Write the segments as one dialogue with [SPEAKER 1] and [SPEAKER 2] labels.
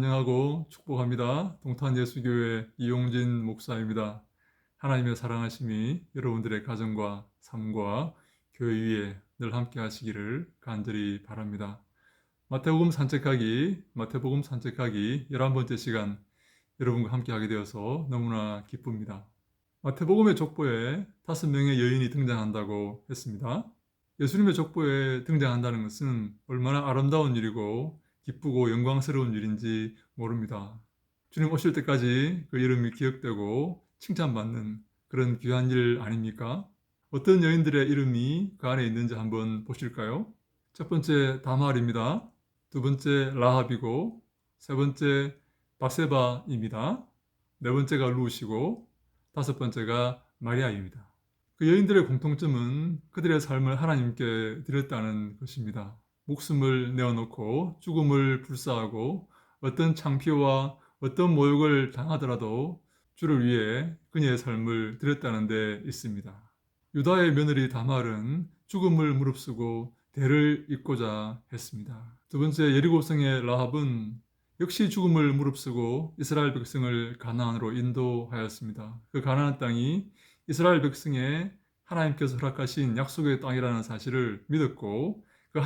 [SPEAKER 1] 환영하고 축복합니다. 동탄예수교회 이용진 목사입니다. 하나님의 사랑하심이 여러분들의 가정과 삶과 교회 위에 늘 함께 하시기를 간절히 바랍니다. 마태복음 산책하기 11번째 시간 여러분과 함께 하게 되어서 너무나 기쁩니다. 마태복음의 족보에 5명의 여인이 등장한다고 했습니다. 예수님의 족보에 등장한다는 것은 얼마나 아름다운 일이고 기쁘고 영광스러운 일인지 모릅니다. 주님 오실 때까지 그 이름이 기억되고 칭찬받는 그런 귀한 일 아닙니까? 어떤 여인들의 이름이 그 안에 있는지 한번 보실까요? 첫 번째 다말입니다. 두 번째 라합이고 세 번째 바세바입니다. 네 번째가 루시고 다섯 번째가 마리아입니다. 그 여인들의 공통점은 그들의 삶을 하나님께 드렸다는 것입니다. 목숨을 내어놓고 죽음을 불사하고 어떤 창피와 어떤 모욕을 당하더라도 주를 위해 그녀의 삶을 드렸다는 데 있습니다. 유다의 며느리 다말은 죽음을 무릅쓰고 대를 잇고자 했습니다. 두 번째 예리고성의 라합은 역시 죽음을 무릅쓰고 이스라엘 백성을 가나안으로 인도하였습니다. 그 가나안 땅이 이스라엘 백성의 하나님께서 허락하신 약속의 땅이라는 사실을 믿었고 그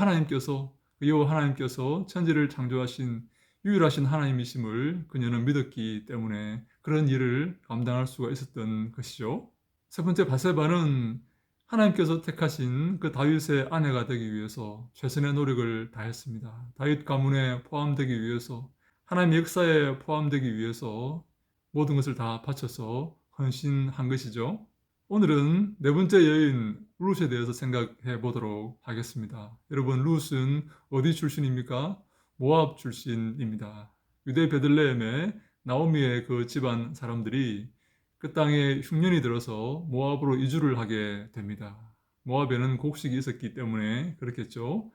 [SPEAKER 1] 여호와 하나님께서 천지를 창조하신 유일하신 하나님이심을 그녀는 믿었기 때문에 그런 일을 감당할 수가 있었던 것이죠. 세 번째 바세바는 하나님께서 택하신 그 다윗의 아내가 되기 위해서 최선의 노력을 다했습니다. 다윗 가문에 포함되기 위해서 하나님의 역사에 포함되기 위해서 모든 것을 다 바쳐서 헌신한 것이죠. 오늘은 네 번째 여인 룻에 대해서 생각해 보도록 하겠습니다. 여러분, 룻은 어디 출신입니까? 모압 출신입니다. 유대 베들레헴의 나오미의 그 집안 사람들이 그 땅에 흉년이 들어서 모압으로 이주를 하게 됩니다. 모압에는 곡식이 있었기 때문에 그렇겠죠.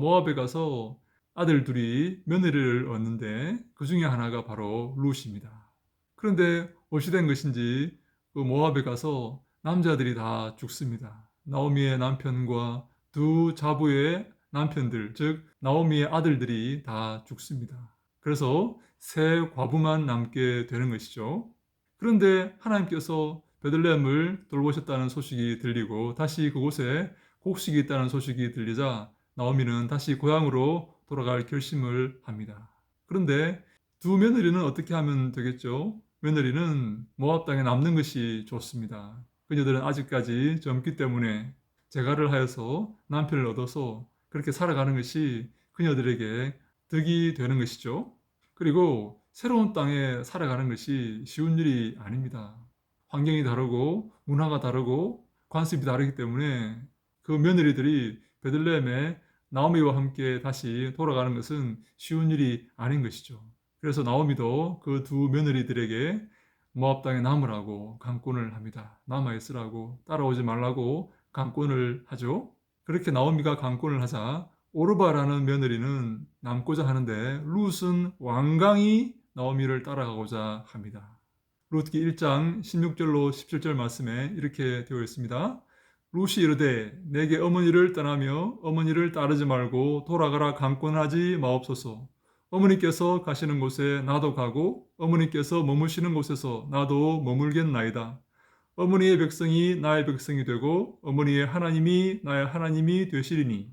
[SPEAKER 1] 모압에 가서 아들 둘이 며느리를 얻는데 그 중에 하나가 바로 룻입니다. 그런데 어찌 된 것인지 그 모압에 가서 남자들이 다 죽습니다. 나오미의 남편과 두 자부의 남편들, 즉 나오미의 아들들이 다 죽습니다. 그래서 세 과부만 남게 되는 것이죠. 그런데 하나님께서 베들레헴을 돌보셨다는 소식이 들리고 다시 그곳에 곡식이 있다는 소식이 들리자 나오미는 다시 고향으로 돌아갈 결심을 합니다. 그런데 두 며느리는 어떻게 하면 되겠죠? 며느리는 모압 땅에 남는 것이 좋습니다. 그녀들은 아직까지 젊기 때문에 재가를 하여서 남편을 얻어서 그렇게 살아가는 것이 그녀들에게 덕이 되는 것이죠. 그리고 새로운 땅에 살아가는 것이 쉬운 일이 아닙니다. 환경이 다르고 문화가 다르고 관습이 다르기 때문에 그 며느리들이 베들레헴에 나오미와 함께 다시 돌아가는 것은 쉬운 일이 아닌 것이죠. 그래서 나오미도 그 두 며느리들에게 모압 땅에 남으라고 강권을 합니다. 남아 있으라고, 따라오지 말라고 강권을 하죠. 그렇게 나오미가 강권을 하자 오르바라는 며느리는 남고자 하는데 룻은 완강히 나오미를 따라가고자 합니다. 룻기 1장 16절로 17절 말씀에 이렇게 되어 있습니다. 룻이 이르되 내게 어머니를 떠나며 어머니를 따르지 말고 돌아가라 강권하지 마옵소서. 어머니께서 가시는 곳에 나도 가고 어머니께서 머무시는 곳에서 나도 머물겠나이다. 어머니의 백성이 나의 백성이 되고 어머니의 하나님이 나의 하나님이 되시리니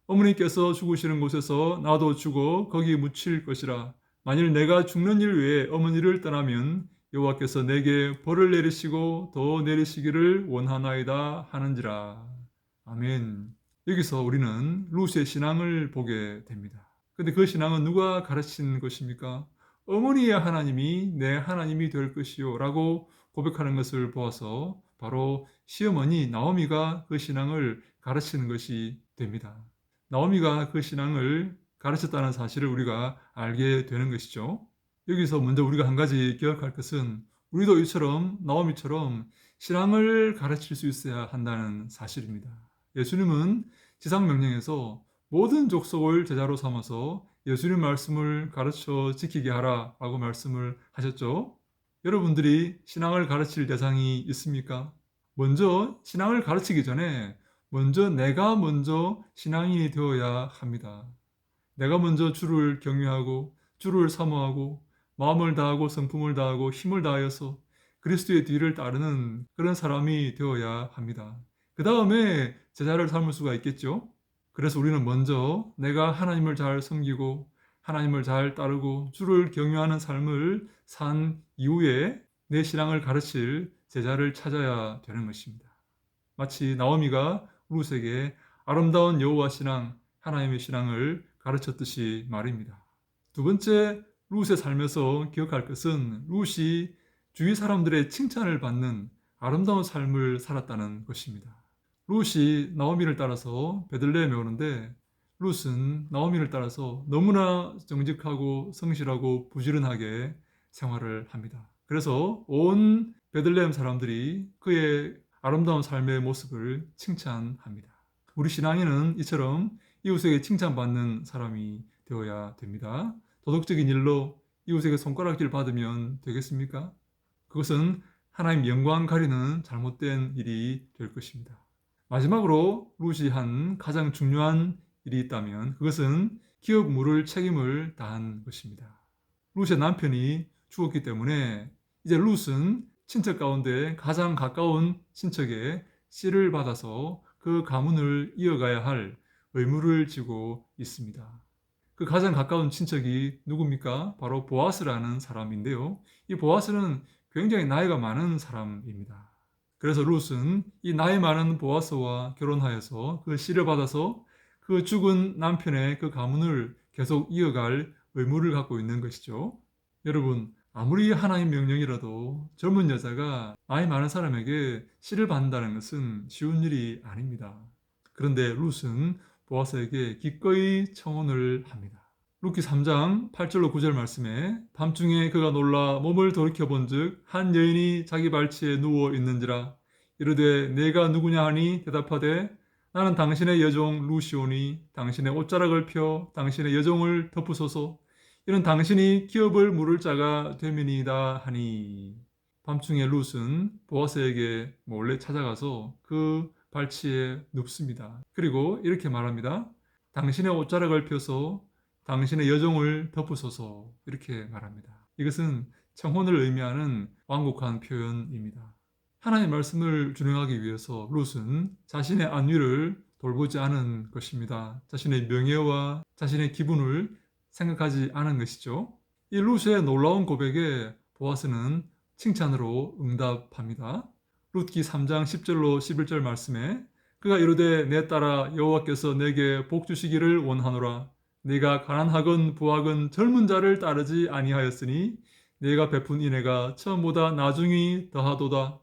[SPEAKER 1] 어머니께서 죽으시는 곳에서 나도 죽어 거기 묻힐 것이라. 만일 내가 죽는 일 외에 어머니를 떠나면 여호와께서 내게 벌을 내리시고 더 내리시기를 원하나이다 하는지라. 아멘. 여기서 우리는 룻의 신앙을 보게 됩니다. 근데 그 신앙은 누가 가르친 것입니까? 어머니의 하나님이 내 하나님이 될 것이요 라고 고백하는 것을 보아서 바로 시어머니 나오미가 그 신앙을 가르치는 것이 됩니다. 나오미가 그 신앙을 가르쳤다는 사실을 우리가 알게 되는 것이죠. 여기서 먼저 우리가 한 가지 기억할 것은 우리도 이처럼 나오미처럼 신앙을 가르칠 수 있어야 한다는 사실입니다. 예수님은 지상명령에서 모든 족속을 제자로 삼아서 예수님 말씀을 가르쳐 지키게 하라 라고 말씀을 하셨죠. 여러분들이 신앙을 가르칠 대상이 있습니까? 먼저 신앙을 가르치기 전에 내가 먼저 신앙인이 되어야 합니다. 내가 먼저 주를 경외하고 주를 사모하고 마음을 다하고 성품을 다하고 힘을 다하여서 그리스도의 뒤를 따르는 그런 사람이 되어야 합니다. 그 다음에 제자를 삼을 수가 있겠죠. 그래서 우리는 먼저 내가 하나님을 잘 섬기고 하나님을 잘 따르고 주를 경유하는 삶을 산 이후에 내 신앙을 가르칠 제자를 찾아야 되는 것입니다. 마치 나오미가 룻에게 아름다운 여호와 신앙, 하나님의 신앙을 가르쳤듯이 말입니다. 두 번째, 룻의 삶에서 기억할 것은 룻이 주위 사람들의 칭찬을 받는 아름다운 삶을 살았다는 것입니다. 룻이 나오미를 따라서 베들레헴에 오는데 룻은 나오미를 따라서 너무나 정직하고 성실하고 부지런하게 생활을 합니다. 그래서 온 베들레헴 사람들이 그의 아름다운 삶의 모습을 칭찬합니다. 우리 신앙인은 이처럼 이웃에게 칭찬받는 사람이 되어야 됩니다. 도덕적인 일로 이웃에게 손가락질 받으면 되겠습니까? 그것은 하나님 영광 가리는 잘못된 일이 될 것입니다. 마지막으로 룻이 한 가장 중요한 일이 있다면 그것은 기업 물을 책임을 다한 것입니다. 룻의 남편이 죽었기 때문에 이제 룻은 친척 가운데 가장 가까운 친척의 씨를 받아서 그 가문을 이어가야 할 의무를 지고 있습니다. 그 가장 가까운 친척이 누굽니까? 바로 보아스라는 사람인데요. 이 보아스는 굉장히 나이가 많은 사람입니다. 그래서 룻은 이 나이 많은 보아스와 결혼하여서 그 씨를 받아서 그 죽은 남편의 그 가문을 계속 이어갈 의무를 갖고 있는 것이죠. 여러분, 아무리 하나님 명령이라도 젊은 여자가 나이 많은 사람에게 씨를 받는다는 것은 쉬운 일이 아닙니다. 그런데 룻은 보아스에게 기꺼이 청혼을 합니다. 룻기 3장 8절로 9절 말씀에 밤중에 그가 놀라 몸을 돌이켜본즉 한 여인이 자기 발치에 누워 있는지라 이르되 내가 누구냐 하니 대답하되 나는 당신의 여종 룻이오니 당신의 옷자락을 펴 당신의 여종을 덮으소서 이는 당신이 기업을 물을 자가 되민이다 하니 밤중에 룻은 보아스에게 몰래 찾아가서 그 발치에 눕습니다. 그리고 이렇게 말합니다. 당신의 옷자락을 펴서 당신의 여종을 덮으소서 이렇게 말합니다. 이것은 청혼을 의미하는 완곡한 표현입니다. 하나님의 말씀을 준행하기 위해서 룻은 자신의 안위를 돌보지 않은 것입니다. 자신의 명예와 자신의 기분을 생각하지 않은 것이죠. 이 룻의 놀라운 고백에 보아스는 칭찬으로 응답합니다. 룻기 3장 10절로 11절 말씀에 그가 이르되 내 딸아 여호와께서 내게 복 주시기를 원하노라 네가 가난하건 부하건 젊은 자를 따르지 아니하였으니 네가 베푼 인애가 처음보다 나중이 더하도다.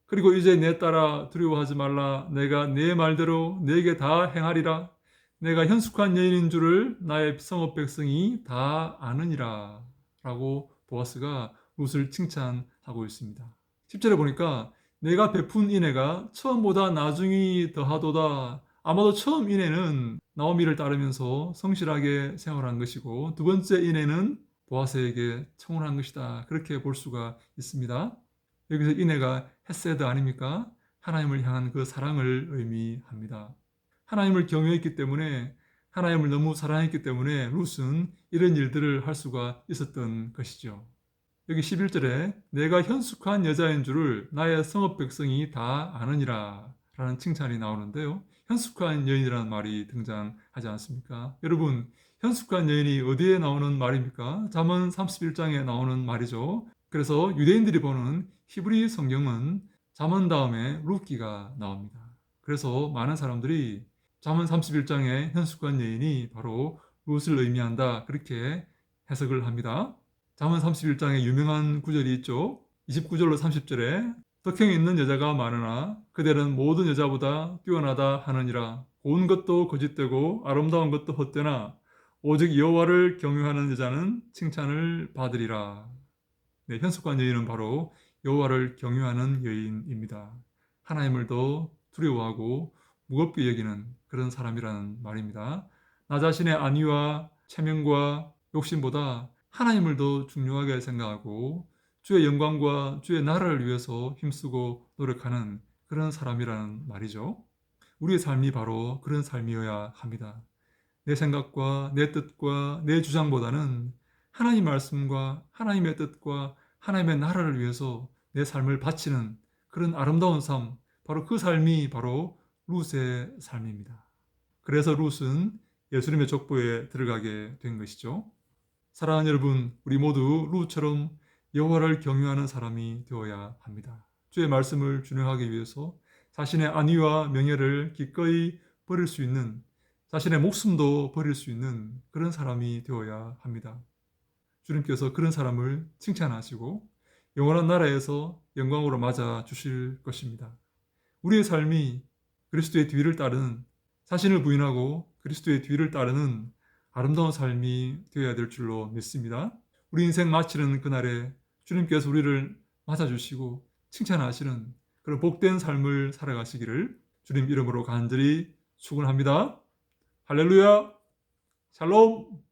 [SPEAKER 1] 그리고 이제 내 딸아 두려워하지 말라 내가 네 말대로 네게 다 행하리라. 내가 현숙한 여인인 줄을 나의 성읍 백성이 다 아느니라. 라고 보아스가 룻을 칭찬하고 있습니다. 10절에 보니까 내가 베푼 인애가 처음보다 나중이 더하도다. 아마도 처음 인애는 나오미를 따르면서 성실하게 생활한 것이고 두 번째 인애는 보아스에게 청혼한 것이다. 그렇게 볼 수가 있습니다. 여기서 인애가 헤세드 아닙니까? 하나님을 향한 그 사랑을 의미합니다. 하나님을 경외했기 때문에 하나님을 너무 사랑했기 때문에 룻은 이런 일들을 할 수가 있었던 것이죠. 여기 11절에 내가 현숙한 여자인 줄을 나의 성읍 백성이 다 아느니라 라는 칭찬이 나오는데요. 현숙한 여인이라는 말이 등장하지 않습니까? 여러분, 현숙한 여인이 어디에 나오는 말입니까? 잠언 31장에 나오는 말이죠. 그래서 유대인들이 보는 히브리 성경은 잠언 다음에 룻기가 나옵니다. 그래서 많은 사람들이 잠언 31장의 현숙한 여인이 바로 룻을 의미한다 그렇게 해석을 합니다. 잠언 31장에 유명한 구절이 있죠. 29절로 30절에 덕형이 있는 여자가 많으나 그들은 모든 여자보다 뛰어나다 하느니라. 고운 것도 거짓되고 아름다운 것도 헛되나 오직 여호와를 경유하는 여자는 칭찬을 받으리라. 네, 현숙한 여인은 바로 여호와를 경유하는 여인입니다. 하나님을 더 두려워하고 무겁게 여기는 그런 사람이라는 말입니다. 나 자신의 안위와 체면과 욕심보다 하나님을 더 중요하게 생각하고 주의 영광과 주의 나라를 위해서 힘쓰고 노력하는 그런 사람이라는 말이죠. 우리의 삶이 바로 그런 삶이어야 합니다. 내 생각과 내 뜻과 내 주장보다는 하나님 말씀과 하나님의 뜻과 하나님의 나라를 위해서 내 삶을 바치는 그런 아름다운 삶, 바로 그 삶이 바로 룻의 삶입니다. 그래서 룻은 예수님의 족보에 들어가게 된 것이죠. 사랑하는 여러분, 우리 모두 룻처럼 여호와를 경유하는 사람이 되어야 합니다. 주의 말씀을 준행하기 위해서 자신의 안위와 명예를 기꺼이 버릴 수 있는, 자신의 목숨도 버릴 수 있는 그런 사람이 되어야 합니다. 주님께서 그런 사람을 칭찬하시고 영원한 나라에서 영광으로 맞아 주실 것입니다. 우리의 삶이 그리스도의 뒤를 따르는, 자신을 부인하고 그리스도의 뒤를 따르는 아름다운 삶이 되어야 될 줄로 믿습니다. 우리 인생 마치는 그날에 주님께서 우리를 맞아주시고 칭찬하시는 그런 복된 삶을 살아가시기를 주님 이름으로 간절히 축원합니다. 할렐루야! 샬롬!